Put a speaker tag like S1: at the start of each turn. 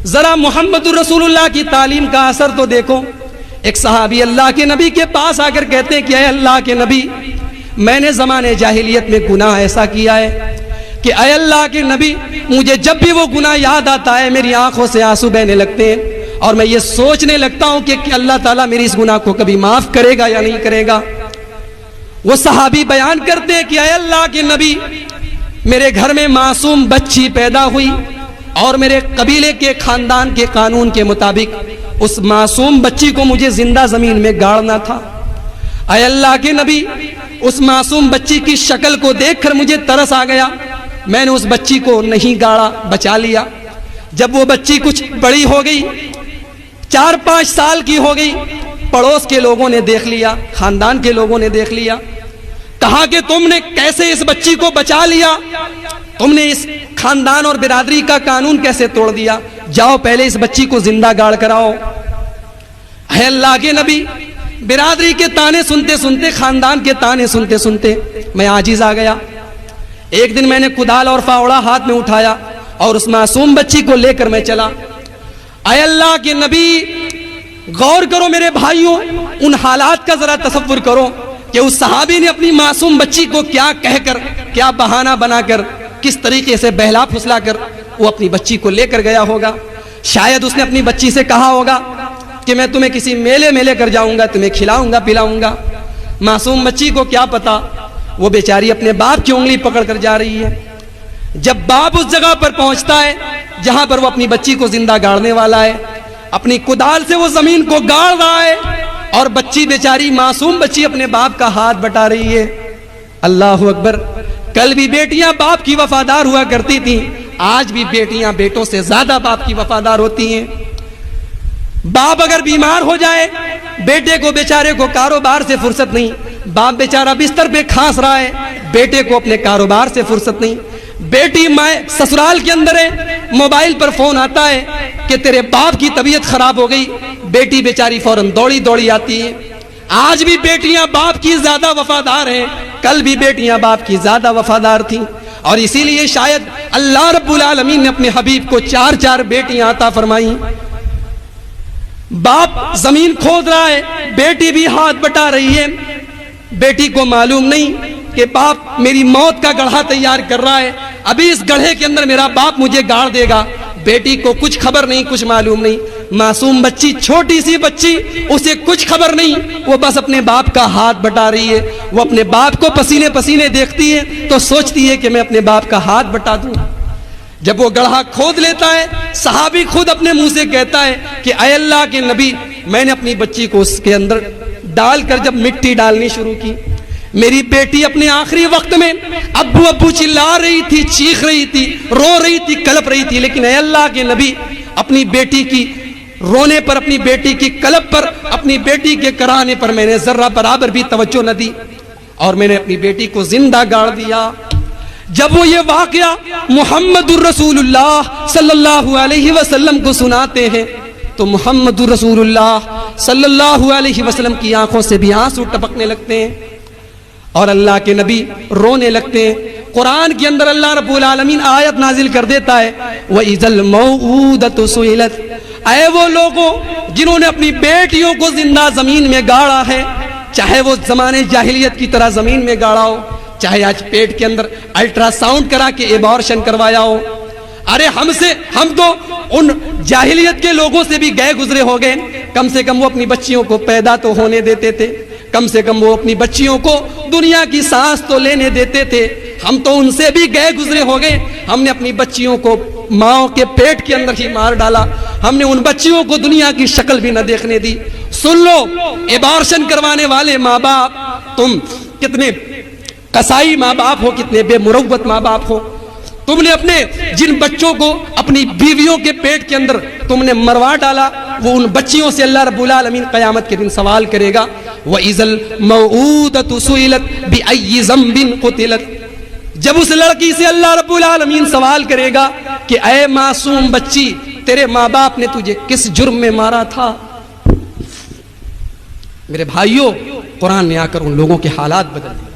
S1: ذرا محمد الرسول اللہ کی تعلیم کا اثر تو دیکھو. ایک صحابی اللہ کے نبی کے پاس آ کر کہتے ہیں کہ اے اللہ کے نبی، میں نے زمانے جاہلیت میں گناہ ایسا کیا ہے کہ اے اللہ کے نبی، مجھے جب بھی وہ گناہ یاد آتا ہے میری آنکھوں سے آنسو بہنے لگتے ہیں اور میں یہ سوچنے لگتا ہوں کہ اللہ تعالیٰ میری اس گناہ کو کبھی معاف کرے گا یا نہیں کرے گا. وہ صحابی بیان کرتے ہیں کہ اے اللہ کے نبی، میرے گھر میں معصوم بچی پیدا ہوئی اور میرے قبیلے کے خاندان کے قانون کے مطابق اس معصوم بچی کو مجھے زندہ زمین میں گاڑنا تھا. اے اللہ کے نبی، اس معصوم بچی کی شکل کو دیکھ کر مجھے ترس آ گیا. میں نے اس بچی کو نہیں گاڑا، بچا لیا. جب وہ بچی کچھ بڑی ہو گئی، 4-5 سال کی ہو گئی، پڑوس کے لوگوں نے دیکھ لیا، خاندان کے لوگوں نے دیکھ لیا. کہا کہ تم نے کیسے اس بچی کو بچا لیا؟ تم نے اس خاندان اور برادری کا قانون کیسے توڑ دیا؟ جاؤ پہلے اس بچی کو زندہ گاڑ کراؤ. اے اللہ کے نبی، برادری کے تانے سنتے سنتے، خاندان کے تانے سنتے سنتے میں عاجز آ گیا. ایک دن میں نے کدال اور فاوڑا ہاتھ میں اٹھایا اور اس معصوم بچی کو لے کر میں چلا. اے اللہ کے نبی، غور کرو میرے بھائیوں، ان حالات کا ذرا تصور کرو کہ اس صحابی نے اپنی معصوم بچی کو کیا کہہ کر، کیا بہانہ بنا کر، کس طریقے سے بہلا پھسلا کر وہ اپنی بچی کو لے کر گیا ہوگا. شاید اس نے اپنی بچی سے کہا ہوگا کہ میں تمہیں کسی میلے میں لے کر جاؤں گا، تمہیں کھلاؤں گا پلاؤں گا. معصوم بچی کو کیا پتا، وہ بیچاری اپنے باپ کی انگلی پکڑ کر جا رہی ہے. جب باپ اس جگہ پر پہنچتا ہے جہاں پر وہ اپنی بچی کو زندہ گاڑنے والا ہے، اپنی کدال سے وہ زمین کو گاڑ رہا ہے اور بچی بیچاری، معصوم بچی اپنے باپ کا ہاتھ بٹا رہی ہے. اللہ اکبر. کل بھی بیٹیاں باپ کی وفادار ہوا کرتی تھیں، آج بھی بیٹیاں بیٹوں سے زیادہ باپ کی وفادار ہوتی ہیں. باپ اگر بیمار ہو جائے، بیٹے کو بیچارے کو کاروبار سے فرصت نہیں. باپ بیچارہ بستر پہ کھانس رہا ہے، بیٹے کو اپنے کاروبار سے فرصت نہیں. بیٹی مائیں سسرال کے اندر ہے، موبائل پر فون آتا ہے کہ تیرے باپ کی طبیعت خراب ہو گئی، بیٹی بیچاری فوراً دوڑی دوڑی آتی ہے. آج بھی بیٹیاں باپ کی زیادہ وفادار ہیں، کل بھی بیٹیاں باپ کی زیادہ وفادار تھیں. اور اسی لیے شاید اللہ رب العالمین نے اپنے حبیب کو 4 بیٹیاں عطا فرمائیں. باپ زمین کھود رہا ہے، بیٹی بھی ہاتھ بٹا رہی ہے. بیٹی کو معلوم نہیں کہ باپ میری موت کا گڑھا تیار کر رہا ہے، ابھی اس گڑھے کے اندر میرا باپ مجھے گاڑ دے گا. بیٹی کو کچھ خبر نہیں، کچھ معلوم نہیں. معصوم بچی، چھوٹی سی بچی، اسے کچھ خبر نہیں، وہ بس اپنے باپ کا ہاتھ بٹا رہی ہے. وہ اپنے باپ کو پسینے پسینے دیکھتی ہے تو سوچتی ہے کہ میں اپنے باپ کا ہاتھ بٹا دوں. جب وہ گڑھا کھود لیتا ہے، صحابی خود اپنے منہ سے کہتا ہے کہ اے اللہ کے نبی، میں نے اپنی بچی کو اس کے اندر ڈال کر جب مٹی ڈالنی شروع کی، میری بیٹی اپنے آخری وقت میں ابو ابو چلا رہی تھی، چیخ رہی تھی، رو رہی تھی، کلپ رہی تھی. لیکن اے اللہ کے نبی، اپنی بیٹی کی رونے پر، اپنی بیٹی کی کلپ پر، اپنی بیٹی کے کرانے پر میں نے ذرہ برابر بھی توجہ نہ دی اور میں نے اپنی بیٹی کو زندہ گاڑ دیا. جب وہ یہ واقعہ محمد الرسول اللہ صلی اللہ علیہ وسلم کو سناتے ہیں تو محمد الرسول اللہ صلی اللہ علیہ وسلم کی آنکھوں سے بھی آنسو ٹپکنے لگتے ہیں اور اللہ کے نبی رونے لگتے ہیں. قرآن کے اندر اللہ رب العالمین آیت نازل کر دیتا ہے، وَإِذَا الْمَوْءُودَةُ سُئِلَتْ. اے وہ لوگوں جنہوں نے اپنی بیٹیوں کو زندہ زمین میں گاڑا ہے، چاہے وہ زمانے جاہلیت کی طرح زمین میں گاڑا ہو، چاہے آج پیٹ کے اندر الٹرا ساؤنڈ کرا کے ایبارشن کروایا ہو. ارے ہم تو ان جاہلیت کے لوگوں سے بھی گئے گزرے ہو گئے. کم سے کم وہ اپنی بچیوں کو پیدا تو ہونے دیتے تھے، کم سے کم وہ اپنی بچیوں کو دنیا کی سانس تو لینے دیتے تھے. ہم تو ان سے بھی گئے گزرے ہو گئے. ہم نے اپنی بچیوں کو ماں کے پیٹ کے اندر ہی مار ڈالا. ہم نے ان بچیوں کو دنیا کی شکل بھی نہ دیکھنے دی. سن لو ایبارشن کروانے والے ماں باپ، تم کتنے قصائی ماں باپ ہو، کتنے بے مروت ماں باپ ہو. تم نے اپنے جن بچوں کو اپنی بیویوں کے پیٹ کے اندر تم نے مروا ڈالا، وہ ان بچیوں سے اللہ رب العالمین قیامت کے دن سوال کرے گا. وَإِذَا الْمَوْءُودَةُ سُئِلَتْ بِأَيِّ ذَنبٍ قُتِلَتْ. جب اس لڑکی سے اللہ رب العالمین سوال کرے گا کہ اے معصوم بچی، تیرے ماں باپ نے تجھے کس جرم میں مارا تھا. میرے بھائیوں، قرآن نے آ کر ان لوگوں کے حالات بدل دیے.